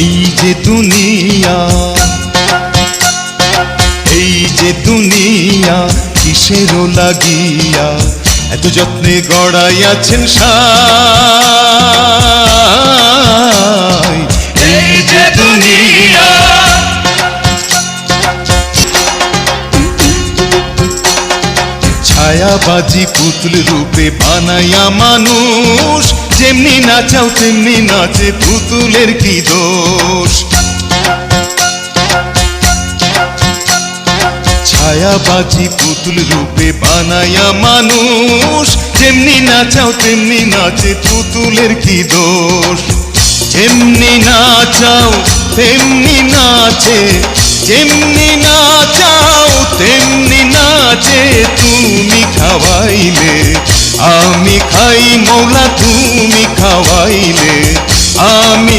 এই যে দুনিয়া, এই যে দুনিয়া কিসেরও লাগিয়া এত যত্নে গড়াইয়াছেন সাই। এই যে দুনিয়া, ছায়াবাজি পুতুল রূপে বানাইয়া মানুষ, যেমনি নাচাও তেমনি নাচে, পুতুলের কি দোষ। ছায়াবাজি পুতুল রূপে বানাইয়া মানুষ, যেমনি নাচাও তেমনি নাচে, পুতুলের কি দোষ। যেমনি নাচাও তেমনি নাচে, যেমনি নাচাও তেমনি নাচে, তুমি খাওয়াইলে আমি খাই মৌলা, তুমি খাওয়াইলে আমি